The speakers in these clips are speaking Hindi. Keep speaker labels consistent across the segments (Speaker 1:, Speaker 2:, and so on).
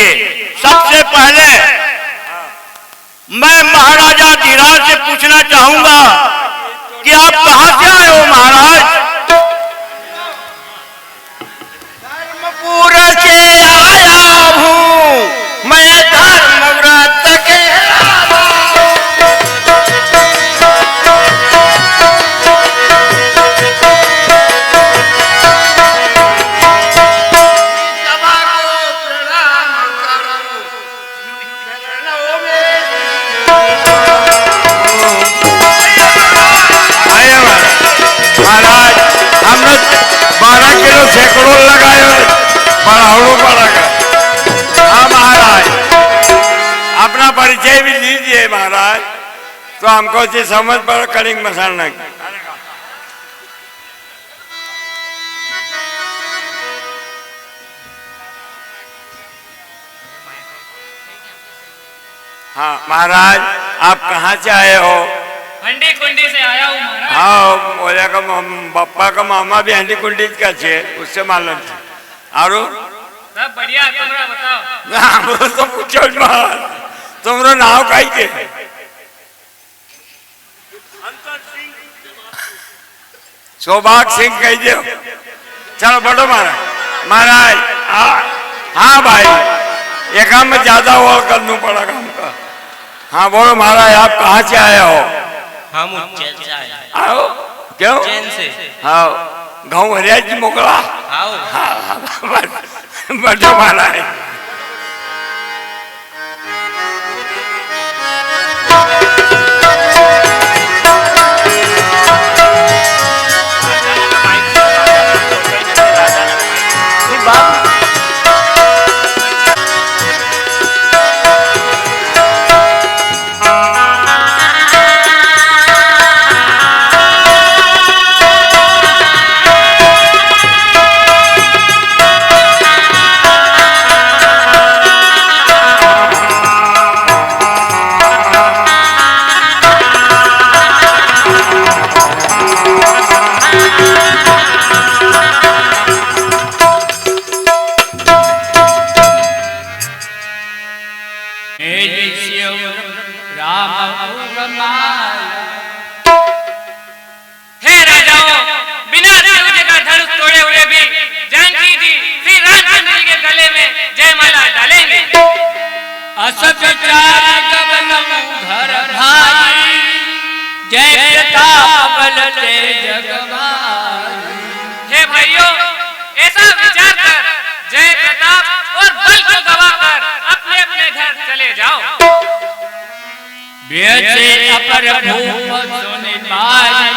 Speaker 1: लीजिए। सबसे पहले मैं महाराजा धीराज से पूछना चाहूंगा कि आप कहां से आए हो महाराज?
Speaker 2: धर्मपुर से आया हूँ मैं, धर्म व्रत के
Speaker 1: महाराज हमने 12 किलो सैकड़ों लगाए बढ़ाड़ो पड़ेगा। हाँ महाराज, अपना परिचय भी लीजिए महाराज, तो हमको जी समझ पड़ा कड़िंग मसाला की। हाँ महाराज, आप कहाँ से आए हो?
Speaker 3: हंडी कुंडी से आया हूँ महाराज।
Speaker 1: हाँ, बोले का बप्पा का मामा भी हंडी कुंडी का छे, उससे मालूम थी। आरो
Speaker 3: सब बढ़िया, तुमरा बताओ।
Speaker 1: वो तो पूछो मत, तुमरो नाव काई के? सौभाग्य सिंह कह दो। चलो बढ़ो महाराज। महाराज हाँ भाई, ये काम में ज्यादा और करना पड़ेगा हमको। हाँ बोलो महाराज, आप कहाँ से आए हो?
Speaker 4: हम उज्जैन से आए।
Speaker 1: आओ क्यों?
Speaker 4: उज्जैन से।
Speaker 1: हाँ, गाँव हरिया जी मोकला।
Speaker 4: आओ।
Speaker 1: हाँ बढ़ो महाराज।
Speaker 3: हे भाइयों, ऐसा विचार कर जय प्रताप और बल को गवाकर अपने अपने घर चले जाओ।
Speaker 5: बेचे अपर भूप सुनि पाई,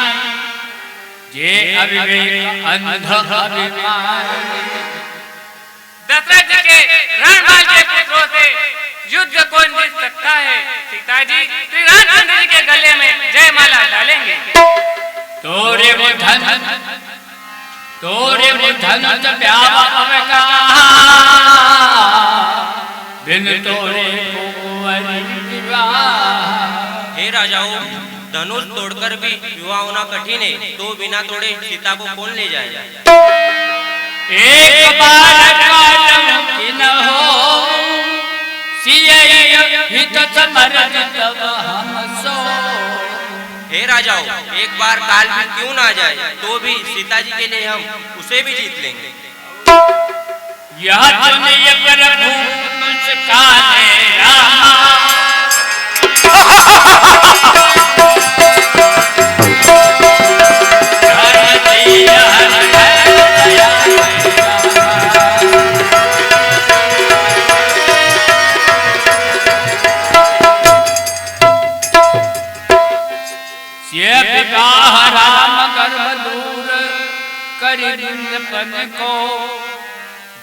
Speaker 5: जे अविवेक अंध अभिमान।
Speaker 3: दशरथ जी के रणमाल के पुत्रों से युद्ध कौन जीत सकता है? सीता जी श्री रामचंद्र जी के गले में जयमाला डालेंगे।
Speaker 5: तोरे धन प्यावा अवका, बिन तोरे
Speaker 4: हे राजाओं, धनुष तोड़कर भी विवाह होना कठिन है, तो बिना तोड़े सीता को कौन ले जाएगा?
Speaker 5: एक बार कालम की न हो, सियय हित समरज तब हम सो।
Speaker 4: हे राजाओं, एक बार काल भी क्यों ना जाए, तो भी सीता जी के लिए हम उसे भी जीत लेंगे।
Speaker 5: यह दुनिया प्रभु मुस्काने रामा, राम गर्भ दूर करिन को,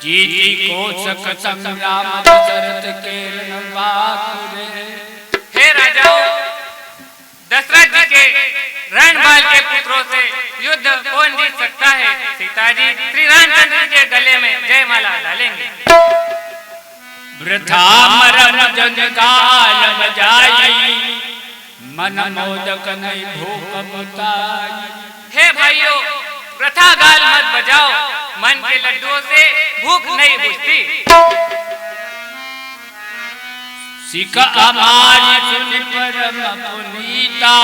Speaker 5: जीती को सक संग्राम दशरथ के बातुरे।
Speaker 3: हे राजाओं, दशरथ जी के रणमाल के पुत्रों से युद्ध कौन जीत सकता है? सीता जी श्री रामचंद्र जी के गले में जयमाला डालेंगे।
Speaker 5: वृथा मरम जन काल बजाई, मन मोदक नहीं भूख बुताई।
Speaker 3: हे भाइयों, प्रथा गाल मत बजाओ, मन के लड्डुओं से भूख नहीं बुझती।
Speaker 5: सिख हमारी सुन परम पुनीता,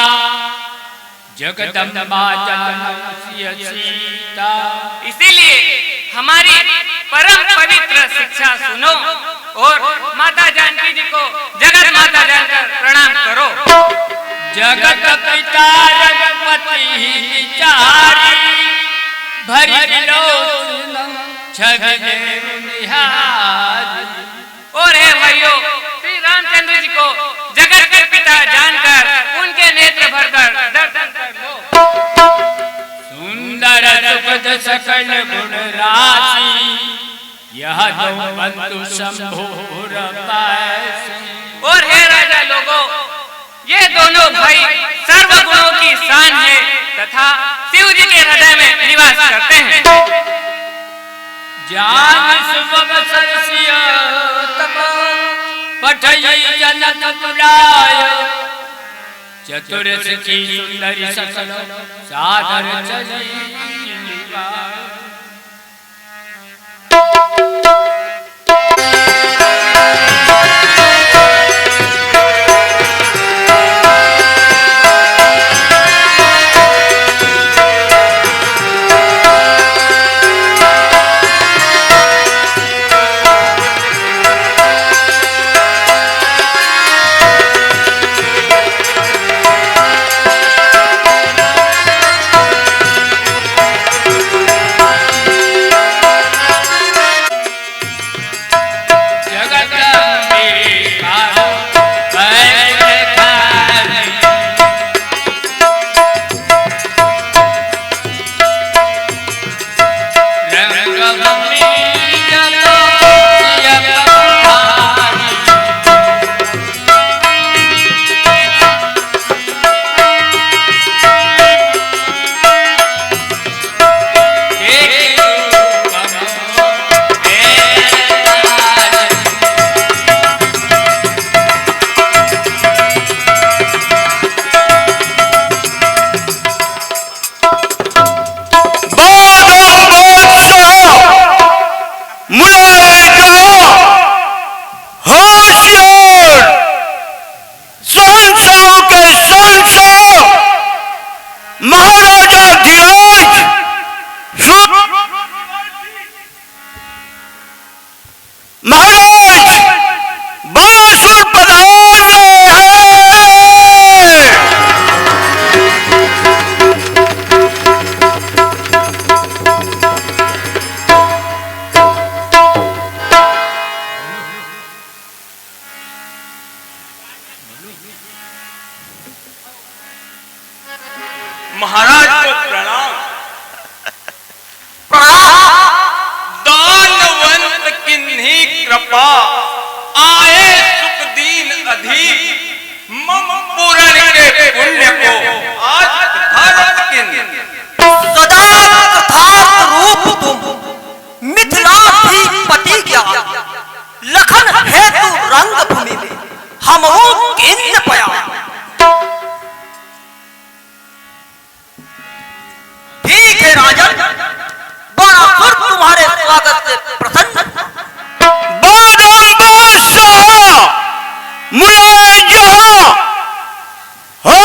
Speaker 5: जगदम्बा जनम सीता।
Speaker 3: इसीलिए हमारी परम पवित्र शिक्षा सुनो और माता जानकी जी को जगत माता जानकर प्रणाम करो।
Speaker 5: जगत पिता रघुपति विचारी, भरी लोचन छवि निहारी।
Speaker 3: और हे भाइयों, श्री रामचंद्र जी को जगत के पिता जानकर उनके नेत्र भरकर दर्शन कर लो।
Speaker 5: सुंदर सुखद सकल गुण राशि, यह दो बंधु शंभुर पास।
Speaker 3: और हे राजा लोगों, ये दोनों भाई सर्व गुणों की शान है तथा शिव जी के हृदय में निवास करते हैं।
Speaker 5: जान शुभ सरसिय तप, पठई जनक पुराय। चतुर सखी सुंदरी सकल, सादर चली निवाय।
Speaker 2: महाराज को प्रणाम। दानवंत किन्हीं कृपा, आए सुख दीन अधिक। मम पूरण के पुण्य को आज भारत किन।
Speaker 6: सदा तथार्थ रूप तुम, मिथिलाधिपति क्या। लखन हेतु रंग भूमि में हमहु किन्न पया। ठीक है राजन, बड़ा सुर तुम्हारे स्वागत से प्रसन्न।
Speaker 1: बादल बादशाह मुलाय जहां हो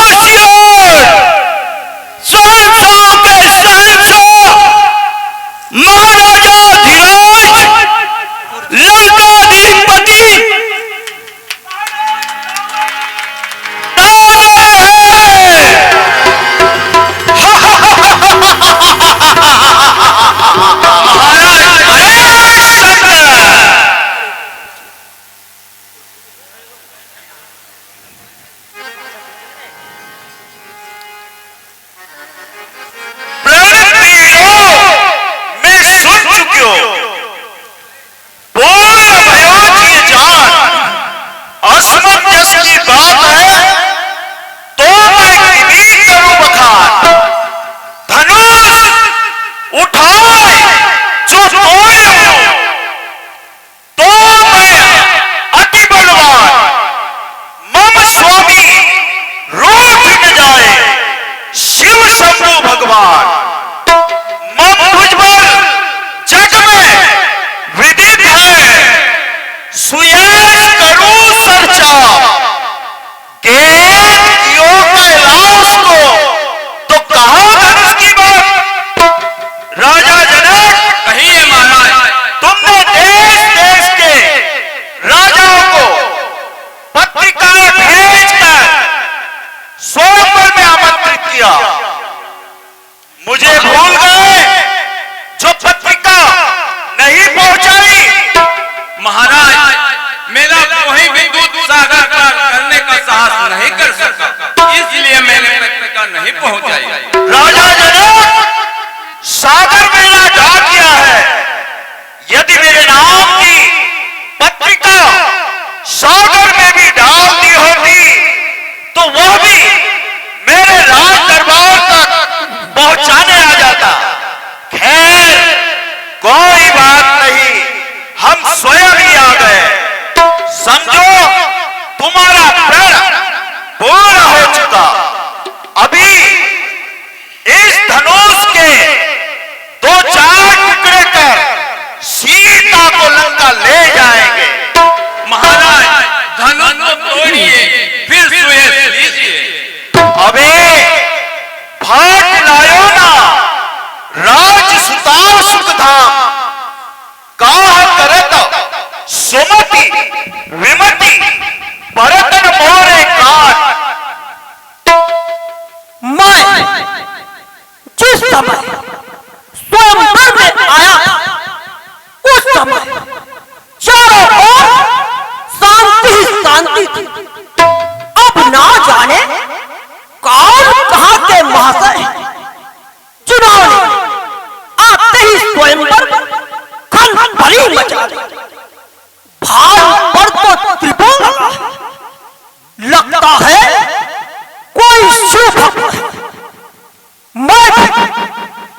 Speaker 2: स्वयंवर में आमंत्रित किया। मुझे भूल गए जो पत्रिका नहीं पहुंचाई।
Speaker 1: महाराज, मेरा वही विद्युत सागर पार करने का साहस नहीं कर सका, इसलिए मैंने पत्रिका नहीं पहुंचाई।
Speaker 2: राजा जनक, सागर मेरा डाक गया है। यदि मेरे नाम की पत्रिका सागर में भी डाल दी होती तो वह भी मेरे राज दरबार तक पहुंचाने आ जाता। खैर, कोई बात नहीं, हम स्वयं ही आ गए। समझो, तुम्हारा प्रण पूरा हो चुका। अभी इस धनुष के 2-4 टुकड़े कर सीता को लंका ले जाएंगे।
Speaker 1: महाराज, धनुष को तोड़िए, फिर सुहेल लीजिए।
Speaker 2: अबे भाट लायो ना, राज सुतार सुखधाम। काह करत सुमति विमति भरतन मोरे काट।
Speaker 6: मैं जिस समय स्वयंवर में आया उस समय चारों ओर शांति ही शांति थी। अब ना जाने कौन कहां के महाशय जिन्होंने आते ही स्वयंवर खलबली मचा दी। भार पर तो त्रिभुवन लगता है कोई शिव भक्त है। मैं भी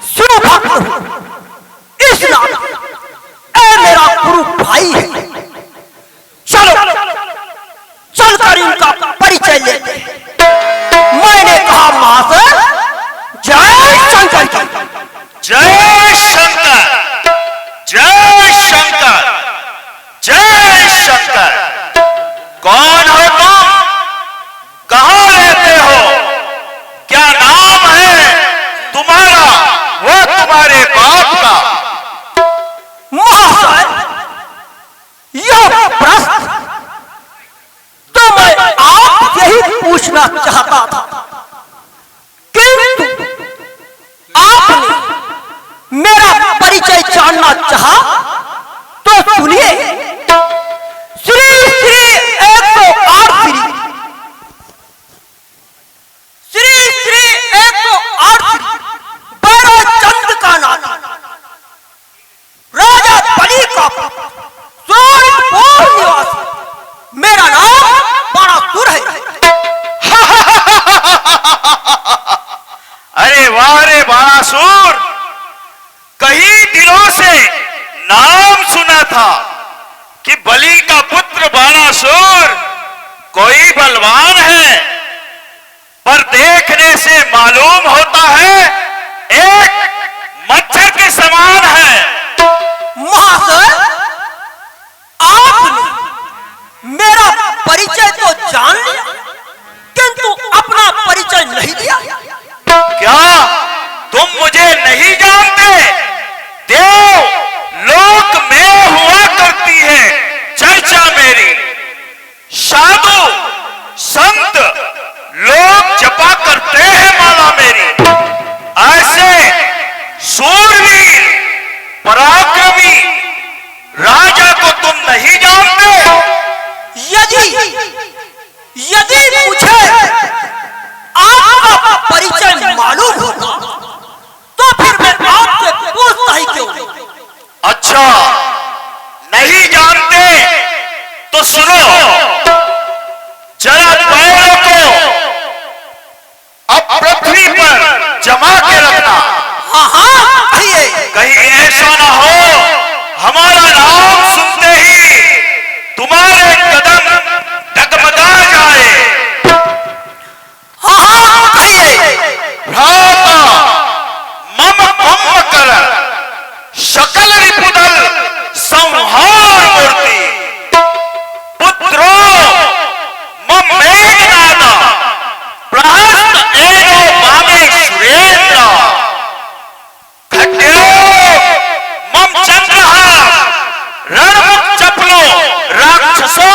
Speaker 6: शिव भक्त हूं, इस नाते ऐ मेरा गुरु भाई है। चलो चलकर इनका परिचय लेते हैं। मैंने कहा महाशय, जय शंकर की।
Speaker 2: जय शंकर, जय शंकर, जय शंकर। कौन हो तुम? कहां रहते हो? क्या नाम है तुम्हारा व तुम्हारे बाप का?
Speaker 6: महाशय, यह प्रश्न तो मैं आप यही पूछना चाहता था, किंतु आपने मेरा परिचय जानना चाहा तो सुनिए। श्री श्री 108 श्री श्री 108 बैरचंद का नाम, राजा बलि का सोनपुर निवासी। मेरा नाम बाणासुर है।
Speaker 2: अरे वाह रे बाणासुर, कई दिनों से नाम सुना था कि बलि का पुत्र बाणासुर कोई बलवान है, पर देखने से मालूम होता है एक मच्छर के समान है।
Speaker 6: महाशय, आपने मेरा परिचय तो जान लिया, किंतु अपना परिचय नहीं दिया।
Speaker 2: क्या तुम मुझे नहीं जानते? देव लोक में हुआ करती है चर्चा मेरी। साधु संत लोग जपा करते हैं माला मेरी। ऐसे सूरवीर पराक्रमी राजा को तुम नहीं जानते?
Speaker 6: यदि मुझे आपका परिचय मालूम होता तो फिर मैं आपसे पूछता ही क्यों?
Speaker 2: अच्छा, नहीं जानते तो सुनो। जरा पैरों को अब पृथ्वी पर जमा के रखना।
Speaker 6: हाँ,
Speaker 2: कहीं ऐसा ना हो हमारा नाम सुनते ही तुम्हारे कदम डगमगा जाए। भ्राता मम मम कर सकल रिपुदल संहार मूर्ति। पुत्रो मम मेघनादा प्रहस्त एनो मामे सुरेंद्र। खट्यो मम चंद्रहास रणमुख चपलो राक्षसो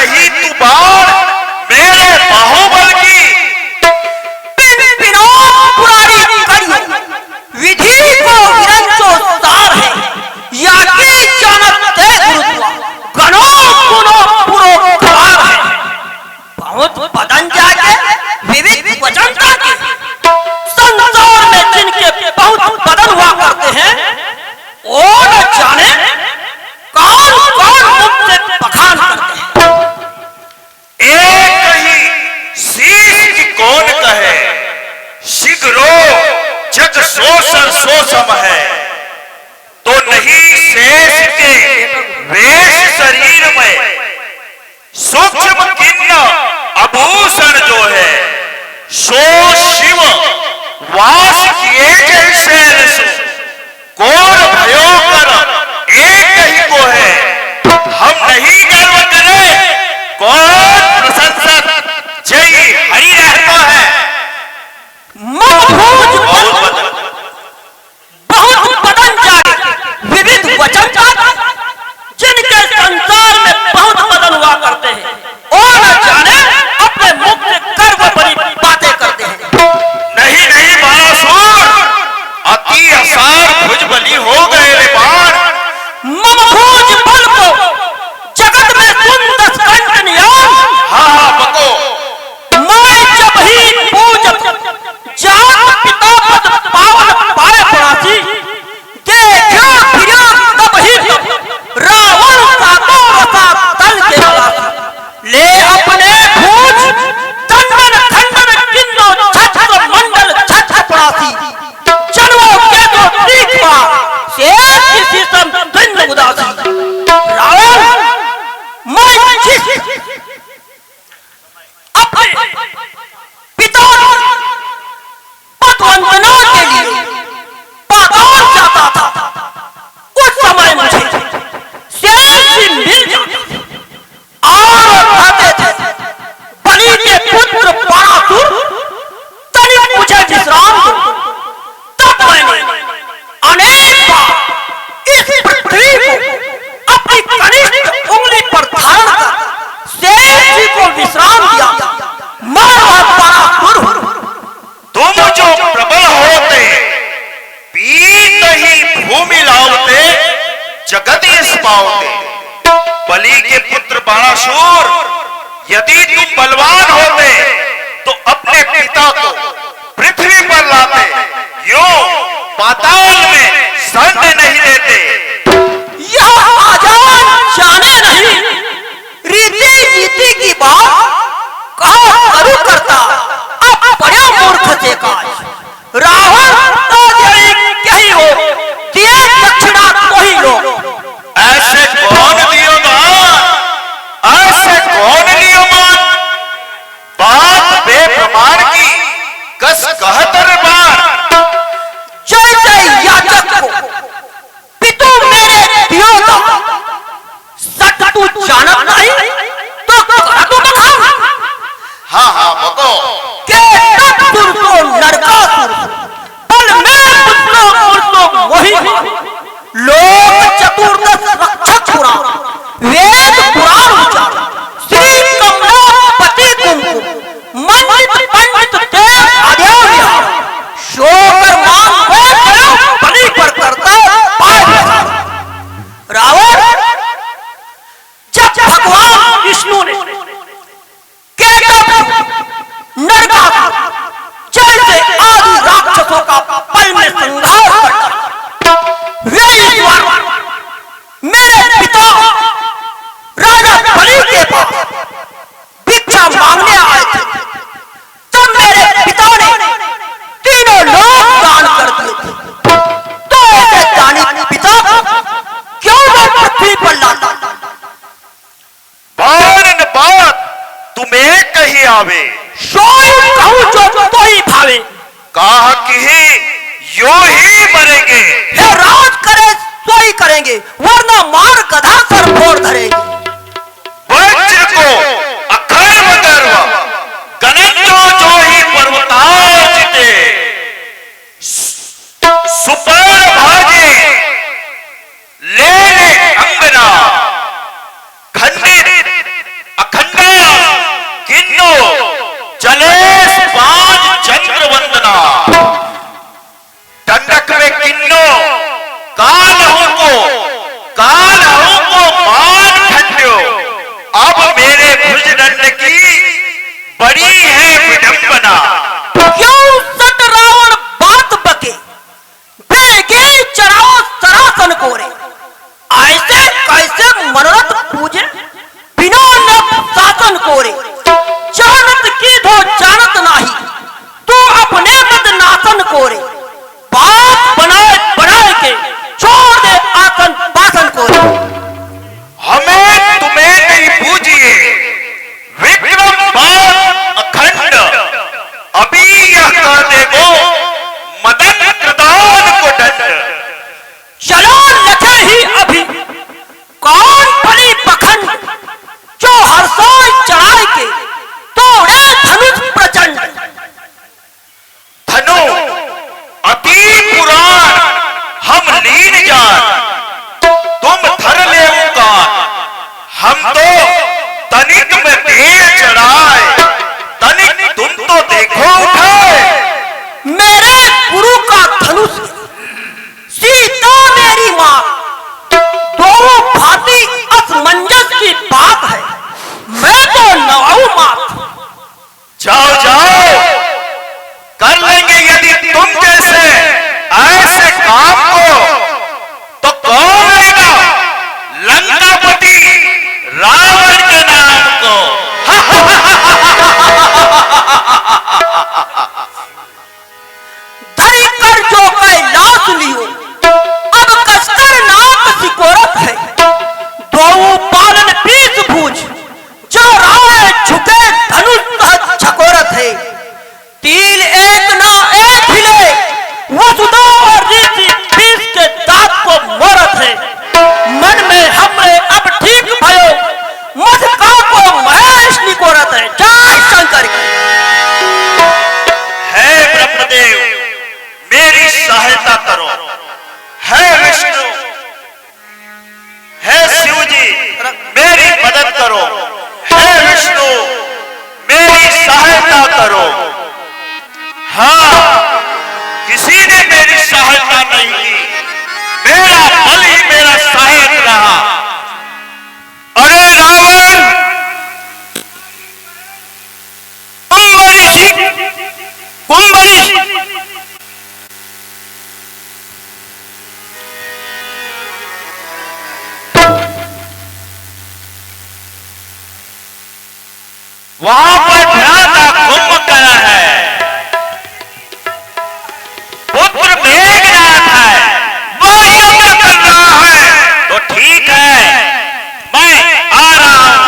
Speaker 2: रही तू बाण मेरे बाहुबल की।
Speaker 6: पुरानी कड़ी विधि को विरंचो सार है, याके जानत है गुरुत्वा गणो गुणो पुरो कार है। बहुत बदन जाके विविध वचन जाके संसार में जिनके बहुत बदन हुआ करते हैं, और न जाने कौन कौन मुझसे बखान करते हैं।
Speaker 2: एक ही शीश की कौन कहे, शीघ्रो जग शोषण शोषम है। तो नहीं शेष के वेश शरीर में सूक्ष्म किन्न आभूषण जो है, सो शिव वास किए जय शैल सो। कौन भयो कर एक ही को है, हम नहीं गर्व करें कौन प्रशंसक जय हरि रहता है।
Speaker 6: बहुत बदन जाके विविध वचन जाके जिनके संसार में बहुत बदन हुआ करते हैं, और न जाने अपने मुख से गर्व भरी बातें करते हैं।
Speaker 2: नहीं नहीं बाणासुर, अति असार भुजबली हो गए रे बाण।
Speaker 6: ममभूज बल को जगत में सुंदर कंठ नियाम।
Speaker 2: हाँ बको।
Speaker 6: मैं जब ही पूजत जात पिता पद पावन पाए परासी, देखा फिरा तब ही रावण सातो रसा तल के बलासी। ले अपने भूज तंडन खंडन किन्नो छत्र मंडल छत्र परासी। जन्मों के तो तीखा से किसी सम द्विंद उदासी। रावण मैं जिस अपने पिता पदवंदना के लिए पाताल जाता था, उस समय मुझे शेष मिल जाता और कहते थे बलि के पुत्र बाणासुर तनिक मुझे विश्राम दो। तब मैंने अनेक बार इस पृथ्वी को अपनी कनिष्ठ उंगली पर धारण कर शेष जी को विश्राम दिया। मैं वह बाणासुर हूं।
Speaker 2: तुम जो प्रबल होते पीत ही भूमि लावते, जगत यश पाओते। बलि के पुत्र बाणासुर, यदि तुम बलवान होते तो अपने पिता को पृथ्वी पर लाते, यूं पाताल में संग नहीं देते।
Speaker 6: यह आजाद जाने नहीं रीति नीति की बात कहा करू करता, अब बड़ा मूर्ख से काज। रावण तो यही हो, दिए दक्षिणा तो ही लो।
Speaker 2: ऐसे कौन दियो दान, ऐसे कौन लियो मान। बात बेप्रमाण की कस कहतर बार।
Speaker 6: जैसे याचक को पितु मेरे दियो दान, सट तू जानत नहीं तो कह तू बखान।
Speaker 2: हाँ हाँ बको।
Speaker 6: के तत्पुर को नरकासुर बल में पुत्रो मोहि। लोक चतुर्दश रक्षक पुराण वेद पुराण उच्चार श्री कमलापति कुमकुम मंडित पंडित देव आद्या विहार। शोकर मान को बलि पर करता पाए। रावण जब भगवान विष्णु ने नरकासुर जैसे आदि राक्षसों का पल में संहार करता, वे ईश्वर मेरे पिता राजा बलि के पास भिक्षा मांगने आए थे। तब मेरे पिता ने तीनों लोक दान कर दिए थे। तो ऐसे दानी पिता क्यों वो पृथ्वी पर लाता?
Speaker 2: बारन बात तुम्हें कही आवे,
Speaker 6: सोई कहूं जो तो ही भावे।
Speaker 2: कहा कि यो ही मरेंगे।
Speaker 6: हे राज करे तो ही करेंगे, वरना मार गधा सर फोड़ धरेंगे।
Speaker 2: वज्र को अखर्व गर्व, गणन्यो जो ही पर्वताल जिते। सुपर्ण भागे ले ले अंगना, खंडित करो। हाँ, किसी ने मेरी सहायता नहीं की, मेरा बल ही मेरा सहायक रहा। अरे रावण, कुंभरी, वहां पर भ्राता कुंभकर्ण है, पुत्र मेघनाथ है, वह यज्ञ कर रहा है। तो ठीक है, मैं आ रहा हूं।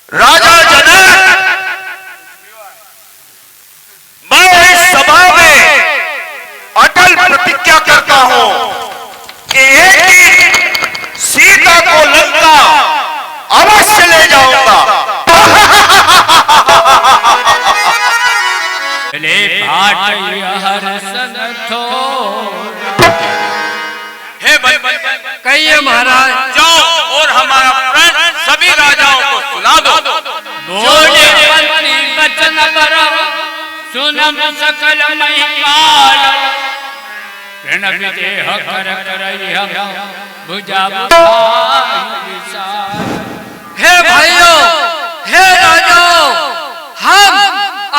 Speaker 2: राजा जनक, मैं इस सभा में अटल प्रतिज्ञा करता हूं कि एक दिन सीता को लंका अवश्य ले जाऊंगा।
Speaker 5: ले भाट हर सन थोड़ा।
Speaker 1: हे कहिए महाराज, जाओ और हमारा प्रण सभी राजाओं को सुना दो।
Speaker 5: बोले पत्नी बचन बर सुनम सकल महिमाल। ऋण विदेह कर करई हम भुजा बुझाई विशाल।
Speaker 6: हे भाइयों, हे राजाओं, हम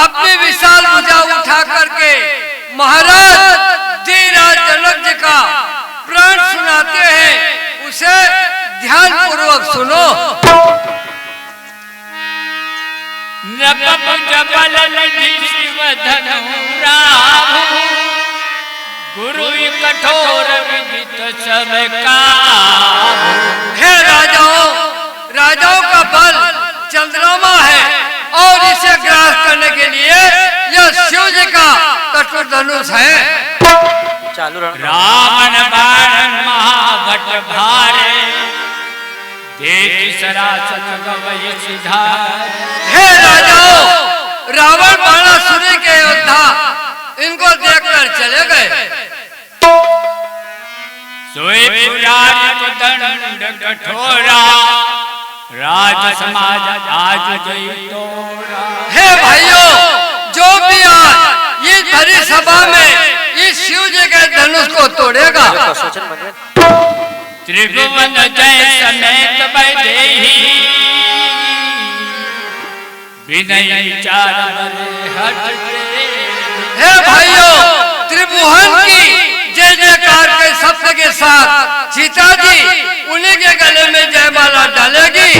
Speaker 6: अपनी विशाल भुजा उठा करके महाराज धीराज जनक जी का प्राण सुनाते हैं, उसे ध्यान पूर्वक सुनो।
Speaker 5: नपप जबल निधि शिव धनुराव। गुरु कठोर विदित सब का।
Speaker 6: हे राजाओं, राजाओं का बल चंद्रमा है और इसे ग्रास करने के लिए यह शिव जी का कठोर धनुष है।
Speaker 5: रावण बाण महाभट भारे। देख सरासन गवई सिधार।
Speaker 6: हे राजाओं, रावण बाणासुर के योद्धा इनको देखकर चले गए।
Speaker 5: सोए पुराण दंड कठोरा। राज समाज आज जई तोरा।
Speaker 6: हे भाइयों, जो भी आज इस भरी सभा में इस शिव जी के धनुष को तोड़ेगा,
Speaker 5: त्रिभुवन जय समेत वैदेही। विनय चार बरे हटते।
Speaker 6: हे भाइयों, त्रिभुवन की जय जयकार के शब्द के साथ सीता जी उन्हीं के गले में जयमाला डालेगी।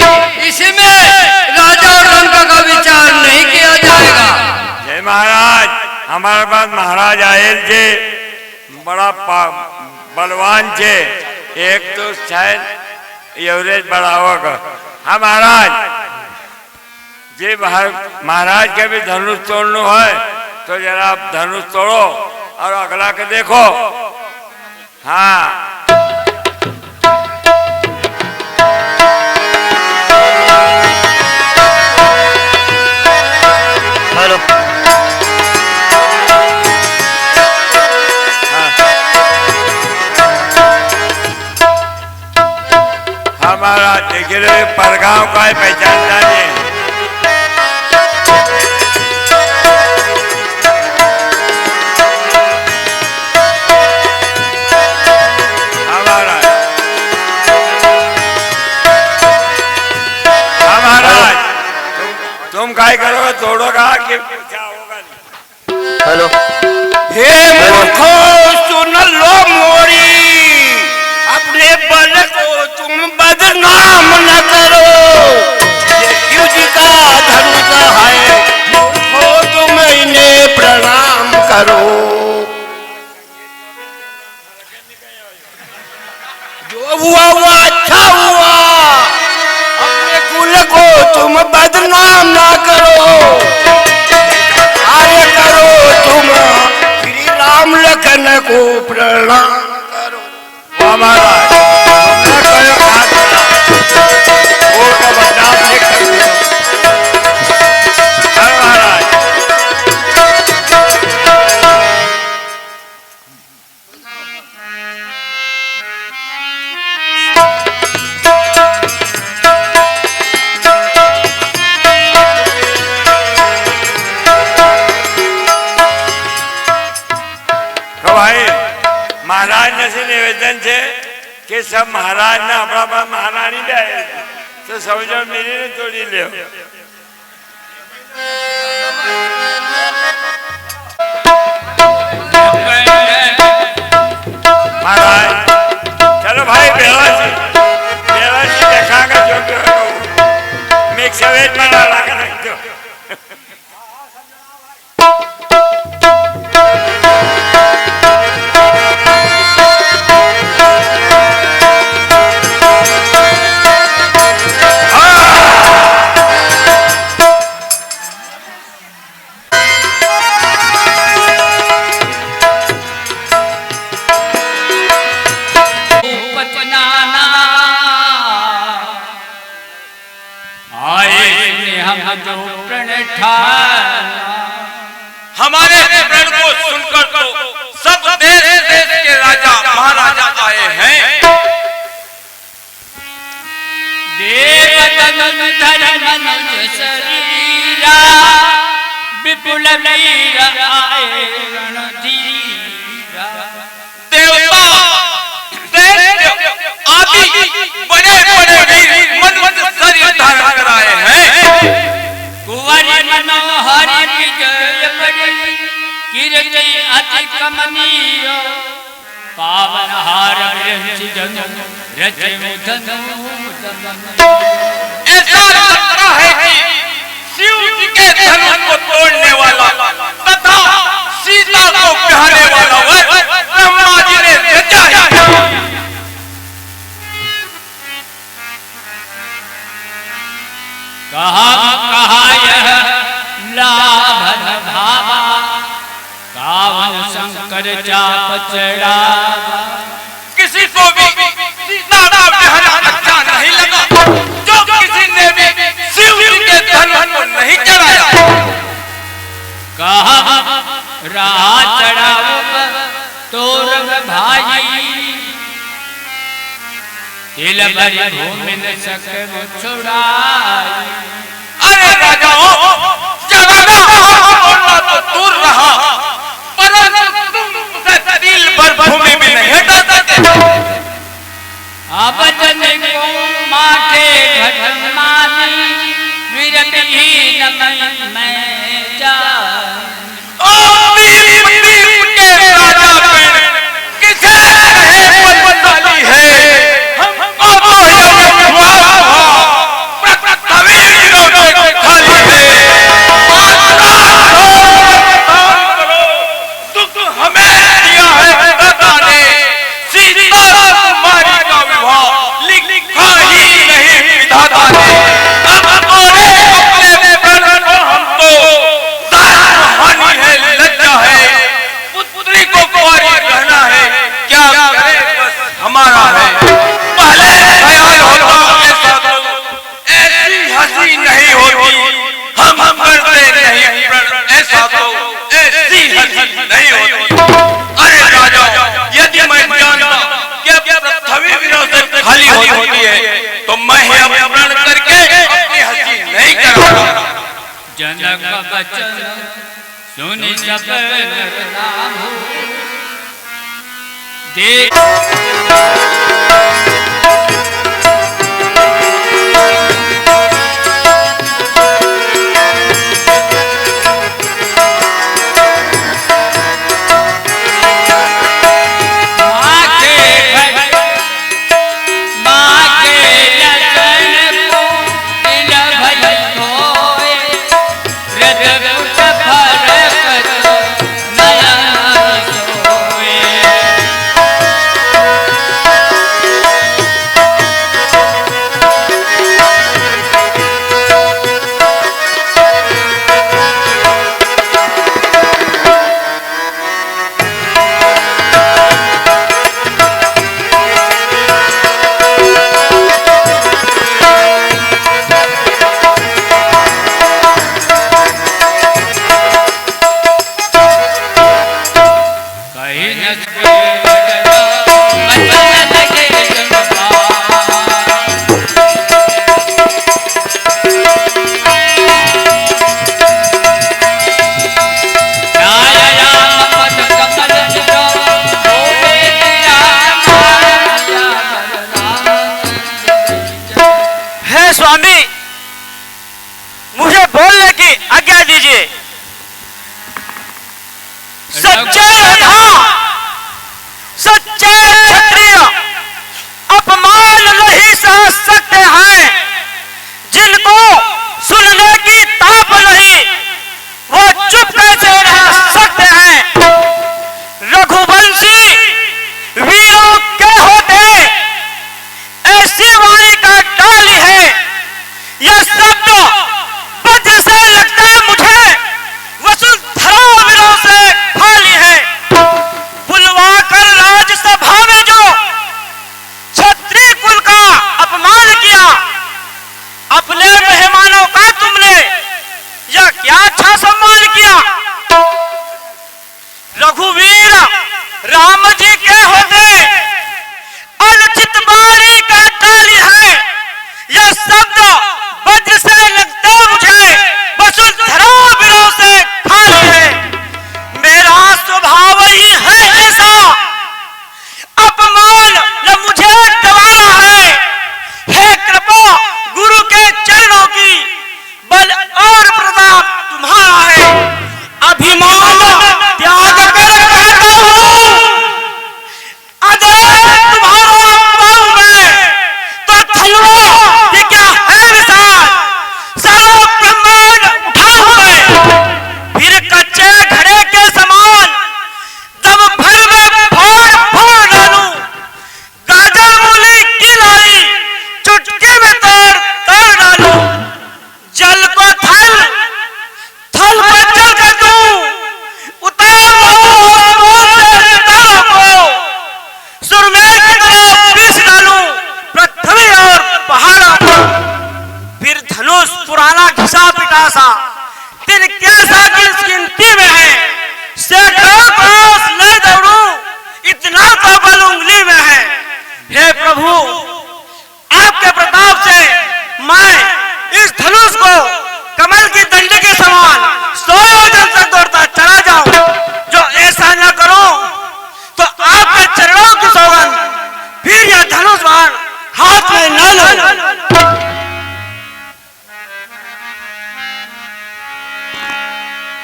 Speaker 6: इसी में राजा और लंका का विचार नहीं किया जाएगा।
Speaker 1: जय महाराज, हमारे पास महाराज आयल जे बड़ा बलवान जे, एक तो शायद एवरेज बढ़ावा का। हाँ महाराज, जे महाराज के भी धनुष तोड़ना है तो जरा आप धनुष तोड़ो और अगला के देखो। हाँ,
Speaker 6: हेलो,
Speaker 1: हमारा देखिए परगांव का है, पहचान जानिए। तुम काय करोगे, तोड़ोगा कि क्या होगा?
Speaker 6: हेलो,
Speaker 2: हे मूर्खो, सुन लो मोरी, अपने बल को तुम बदनाम न करो। ये शिव जी का धनुष है, मूर्खो तुम इन्हें प्रणाम करो। जो हुआ वो अच्छा हुआ, अपने कुल को तुम बदनाम ना करो। आगे करो तुम श्री राम लखन को प्रणाम करो।
Speaker 1: हमारा निवेदन है कि सब महाराज ने अपना महारानी दे तो समझो मिली ने तोड़ी ले महाराज चलो भाई बेला जी देखागा जो मिक्स वेज बना लगा रख दो
Speaker 2: हमारे प्रण को सुनकर तो सब देश देश के राजा महाराजा आए हैं।
Speaker 5: विपुल वीर आए रणधीरा
Speaker 2: देवता आदि बड़े बड़े वीर मनुष्य शरीर धारण कराए हैं।
Speaker 5: कुंवरी मनोहर विजय बड़ी कीर्ति अति कमनीय पावन हार विरंचि धनु रचे मुधनु
Speaker 2: ऐसा लगता है कि शिव जी के धनुष को तोड़ने वाला तथा सीता को बिहारने वाला वह ब्रह्मा जी ने रचा है।
Speaker 5: कहा यह लाभ भावा कावन शंकर चाप चढ़ावा
Speaker 2: किसी को भी सीता का बिहारना अच्छा नहीं लगा जो किसी ने भी शिव जी के धनुष को नहीं चढ़ाया।
Speaker 5: कहा राह चढ़ाओ तोर भाई तिल भरी भूमि न सकब छुड़ाई।
Speaker 2: अरे राजाओं जगह बोलना तो दूर रहा परंतु तुम उसे दिल भर भूमि में नहीं हटा सकते।
Speaker 5: अब जन को माथे घटन मानी विरतिहीन मन में जा
Speaker 2: ओ वीर वीर के राजा पेड़ किसे रहे बदमाली है हमको तो यह हमारा है। पहले ख्याल होता ऐसी हंसी नहीं होती हम करते नहीं ऐसा तो ऐसी हंसी नहीं होती। अरे राजा यदि मैं जानता कि पृथ्वी विनाश खाली होती है तो मैं प्रण करके अपनी हंसी नहीं कराता।
Speaker 5: जनक बचन सुनि सब नर नाम देख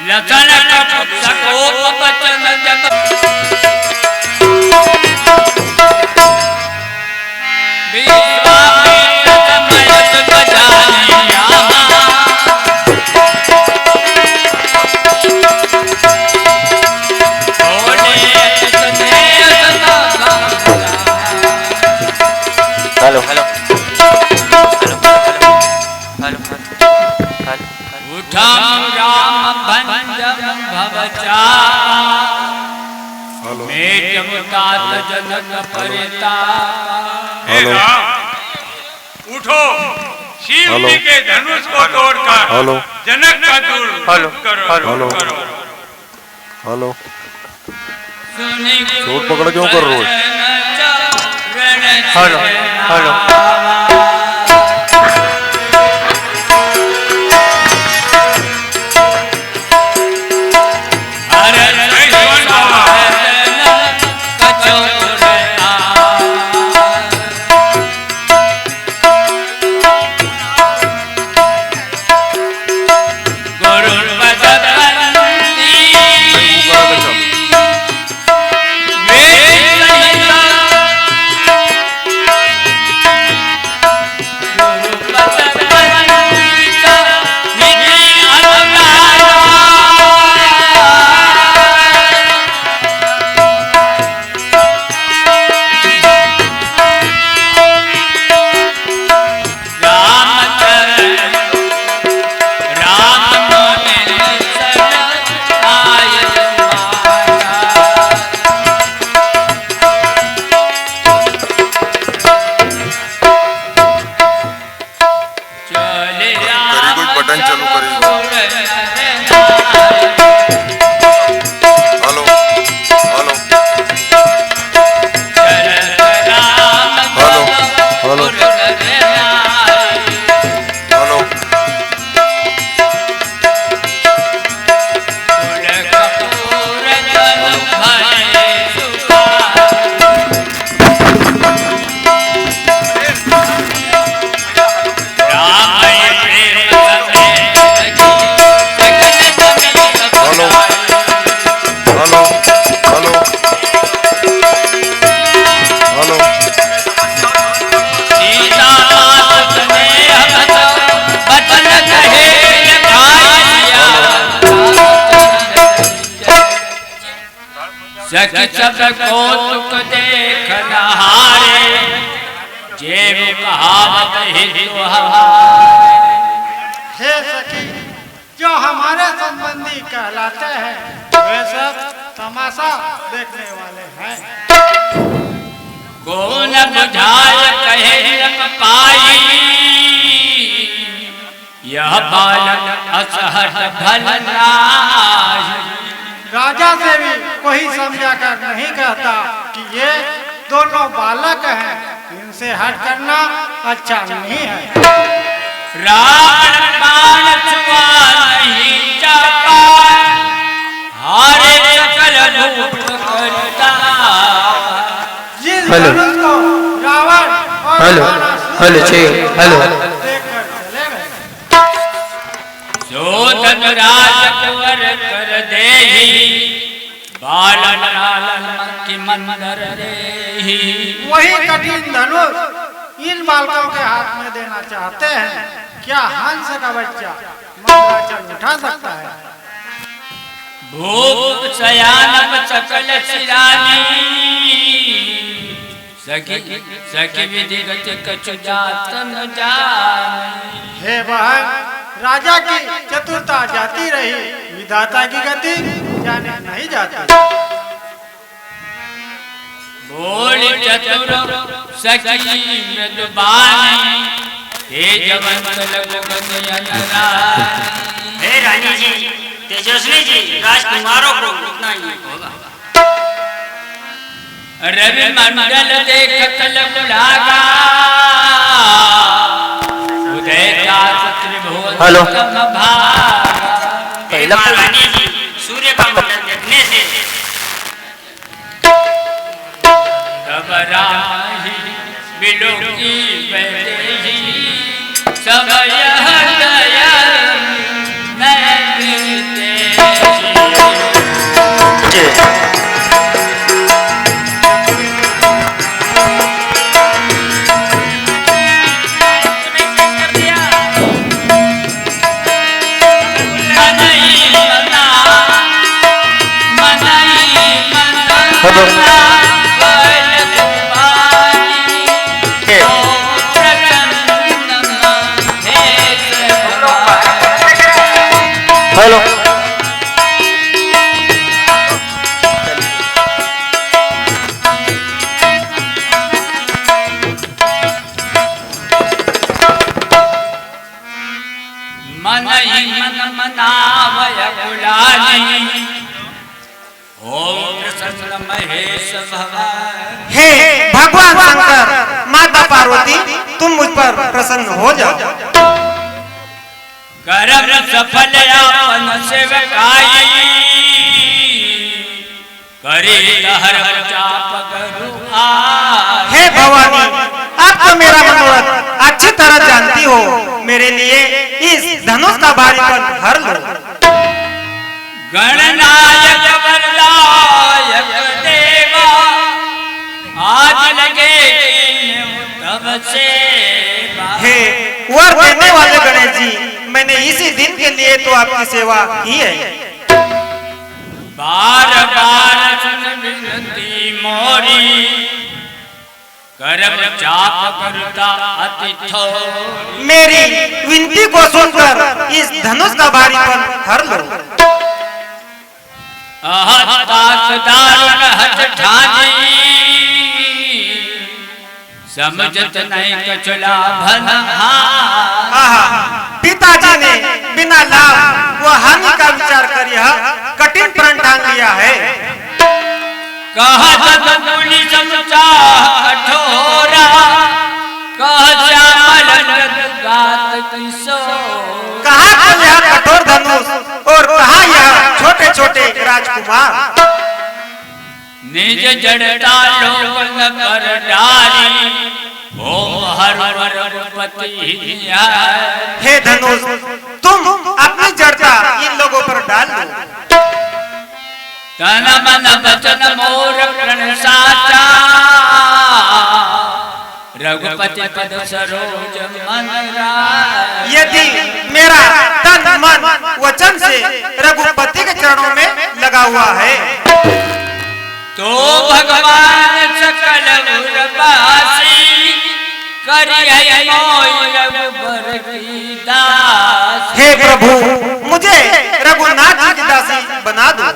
Speaker 5: लसन सकोप बचन जब विश्वामित्र समयत बजानिया
Speaker 4: हेलो हेलो
Speaker 5: उठम राम भंजम भवचा मेट मुतात जनक परिता।
Speaker 1: हे राम,
Speaker 2: उठो, शिव
Speaker 1: हेलो।
Speaker 2: जी के धनुष को तोड़कर
Speaker 1: हेलो।
Speaker 2: जनक का दूर
Speaker 4: हेलो।
Speaker 2: करो,
Speaker 1: हेलो।
Speaker 2: करो।
Speaker 1: हेलो,
Speaker 5: सुनी
Speaker 1: चोट पकड़ क्यों कर रहे हो?
Speaker 4: हेलो हेलो
Speaker 1: बटन चालू करेगी। Hello hello hello hello hello hello hello hello
Speaker 5: सखी सब कौतुक देख नहारे जेब कहावत हिंदू
Speaker 7: हे सखी, जो हमारे संबंधी कहलाते हैं वे सब तमाशा देखने वाले हैं।
Speaker 5: कौन बुझाए कहे न पाई यह बालक असहट भलनाई।
Speaker 7: राजा से भी कोई समझा कर नहीं कहता कि ये दोनों बालक हैं, इनसे हट करना अच्छा नहीं है।
Speaker 5: रावण बाण छुआ नहीं चापा हारे सकल भूप करता।
Speaker 7: जिस
Speaker 4: हेलो।
Speaker 7: धनुष को रावण और
Speaker 4: हेलो।
Speaker 7: बाणासुर
Speaker 4: हेलो, छे, हेलो।
Speaker 7: देखकर चले गए।
Speaker 5: सोतन राजकुंवर कर देही बालन लालन की मंदर देही।
Speaker 7: वही कठिन धनुष इन बालकों के हाथ में देना चाहते हैं। क्या हंस का बच्चा मंदराचल उठा सकता है?
Speaker 5: भूप शयानम सकल शिरानी सखी सखी विधिगत कछु जात न जानी।
Speaker 7: हे बहन, राजा की चतुरता जाती रही, विधाता की गति जाने नहीं जाती।
Speaker 5: बोल चतुर सखी मृदुबानी तेजवंत लघुपत अनरानी।
Speaker 8: हे रानी जी, तेजस्वी जी, राजकुमारों को उतना ही होगा।
Speaker 5: रवि मंडल देखत लघुलागा उदय का त्रिभुवन
Speaker 4: हेलो।
Speaker 8: हे महारानी जी, सूर्य का मंडल देखने से
Speaker 5: घबराही बिलोकी बैठे सब यह दया नहीं बीते।
Speaker 6: हेलो
Speaker 5: मन ही मन मनावय गुलाली ओम प्रसन्न महेश भगवान।
Speaker 6: हे भगवान शंकर, माता पार्वती, तुम मुझ पर प्रसन्न हो जाओ।
Speaker 5: करम सफल आपन सेवकाई करे हर चाप करू आय।
Speaker 6: हे भवानी, आप तो मेरा मनोरथ अच्छी तरह जानती हो। मेरे लिए इस धनुष का भारीपन हर लो।
Speaker 5: गणनायक वरदायक देवा आज लगे तब से।
Speaker 6: हे वर देने वाले गणेश जी, मैंने इसी दिन के लिए तो आपकी सेवा की है।
Speaker 5: बार बार सुन विनती मोरी करम चाप करता अति थोर।
Speaker 6: मेरी विनती को सुनकर इस धनुष का भारीपन हर लो।
Speaker 5: दारुण हठ ठानी समझत नहीं कचला भन।
Speaker 6: पिताजी ने बिना लाभ व हानि का विचार कर यह कठिन प्रण ठान लिया है।
Speaker 5: कहा समझा कठोरा कहा
Speaker 6: यह कठोर धनुष और कहा यह छोटे छोटे राजकुमार।
Speaker 5: निज जड़ता लोग न कर डारी ओम हर पति।
Speaker 6: हे धनुष, तुम अपनी जड़ता इन लोगों पर डाल दो।
Speaker 5: तन मन वचन मोर प्रण साचा रघुपति पद सरोज मन राय।
Speaker 6: यदि मेरा तन मन वचन से रघुपति के चरणों में लगा हुआ है
Speaker 5: तो भगवान सकल उर्वासी करिए मोय रघुबर की दास।
Speaker 6: हे प्रभु, मुझे रघुनाथ जी की दासी बना दो।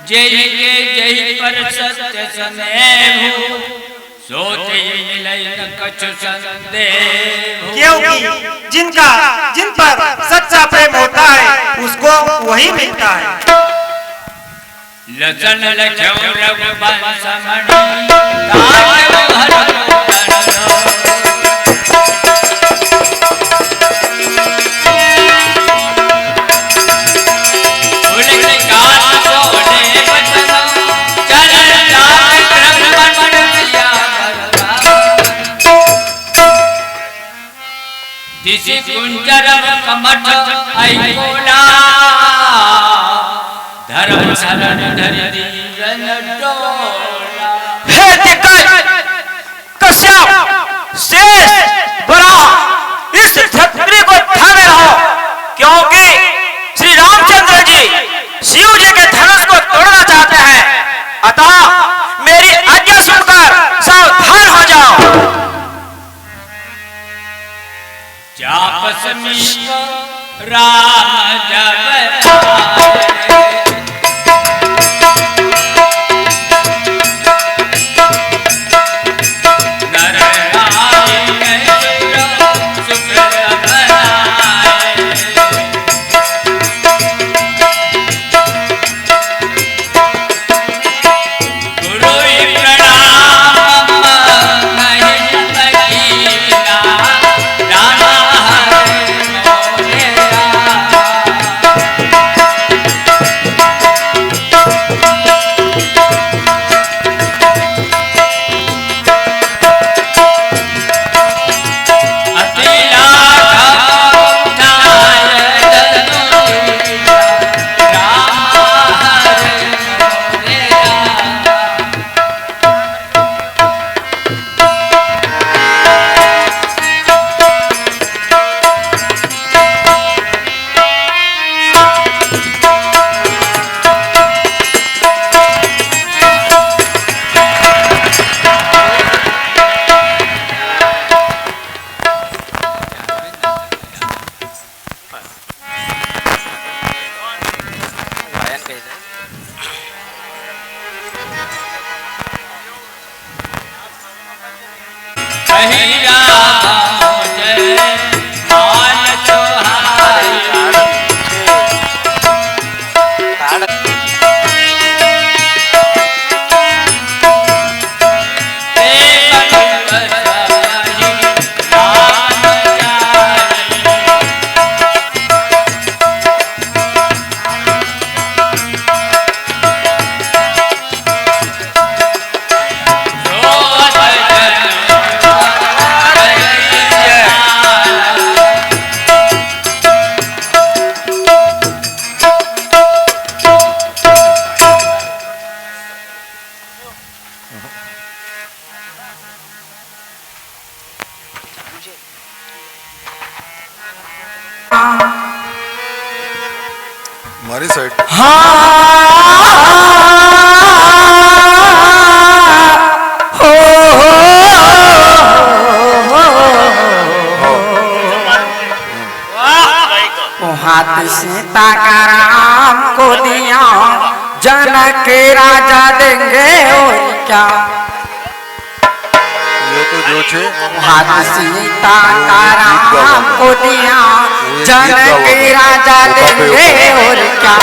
Speaker 5: जय जय पर सत्य स्नेह सोते मिलन कछु संदेह।
Speaker 6: क्योंकि जिन पर सच्चा प्रेम होता है उसको वही मिलता है।
Speaker 5: लसन लख्यो रघुवंश मणि तायो हर जिसी कुंजरम कमठ आई कोला धर्म शरण धरि दीन डोला।
Speaker 6: हे दिक्कत, कश्यप, शेष, बरा, इस छतरी को थामे रहो, क्योंकि श्री रामचंद्र जी शिव जी के धनुष को तोड़ना चाहते हैं। अतः मेरी आज्ञा सुनकर सावधान हो जाओ।
Speaker 5: चाप समीप राम जब
Speaker 9: हमारी साइड
Speaker 6: हाथ सीता का राम को दिया जनक के राजा देंगे और क्या।
Speaker 9: ये तो जो छे
Speaker 6: हाथ सीता का राम को दिया जनक के राजा देंगे और क्या।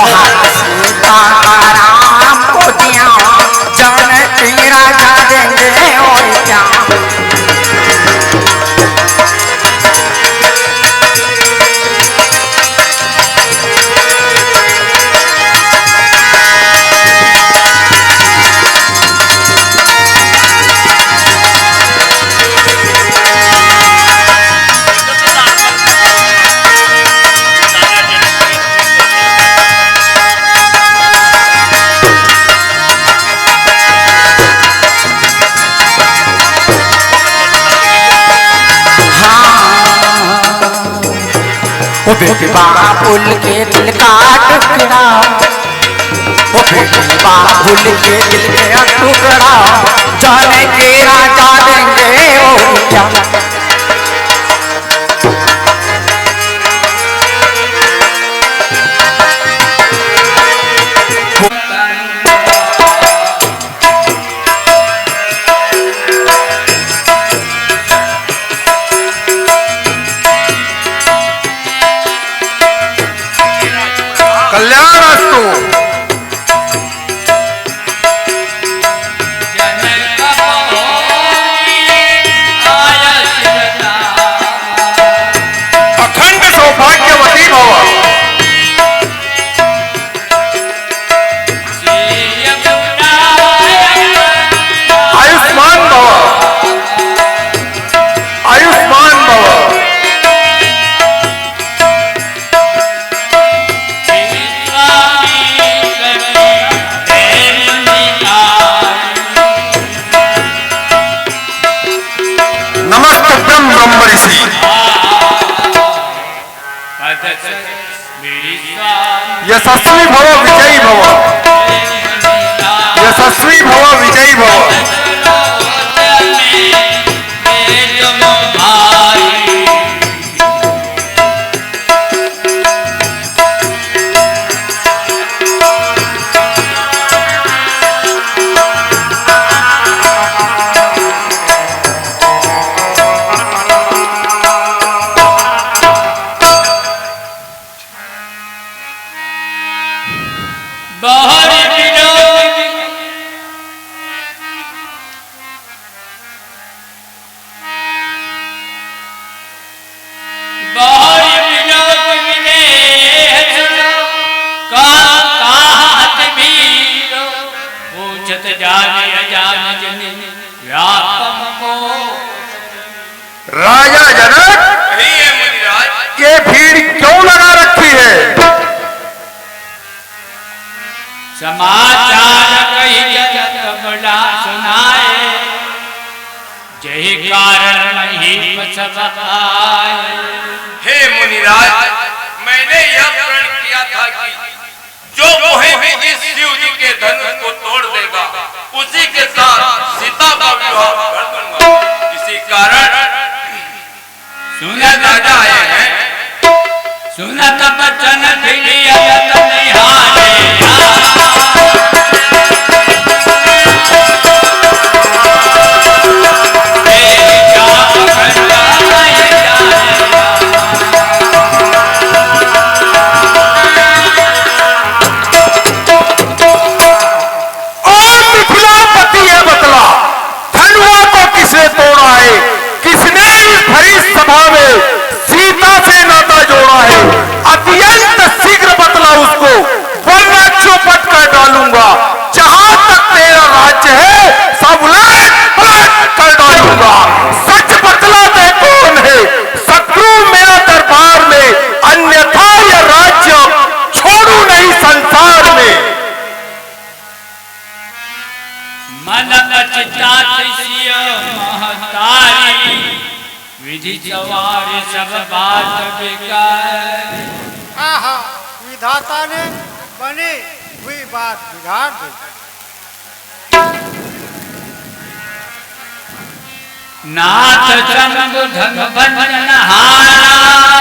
Speaker 6: हाथ सीता का राम को दिया जनक के राजा देंगे और क्या। वो बेटी बाबुल के दिल का टुकड़ा, वो बेटी बाबुल के दिल का टुकड़ा जाने के राजा देंगे और क्या।
Speaker 9: कल्याणास्तु अखंड सौभाग्यवती भव आयुष्मान भव आयुष्मान भव। नमस्तभ्यं ब्रह्म ऋषि यशस्वी भव विजयी भव यशस्वी भव विजयी भव। राजा जनक ये भीड़ क्यों लगा रखी है।
Speaker 5: समाचार कही जगत बड़ा सुनाए, यही कारण नहीं सब आए।
Speaker 2: हे मुनिराज, मैंने यह प्रण किया था कि जो मोहे भी इस शिव जी के धनुष को तोड़ देगा उसी के साथ सीता का विवाह कर दूंगा। इसी कारण सुनत राजा आए हैं।
Speaker 5: सुनत बचन फिरियत निहारे
Speaker 9: तोड़ा है किसने इस भरी सभा में सीता से नाता जोड़ा है। अत्यंत शीघ्र बतला उसको
Speaker 5: विधि सवारी सब बात बिगाड़।
Speaker 7: आहा, विधाता ने बनी हुई बात बिगाड़ दी।
Speaker 5: नाथ चंद धन भंजन हारा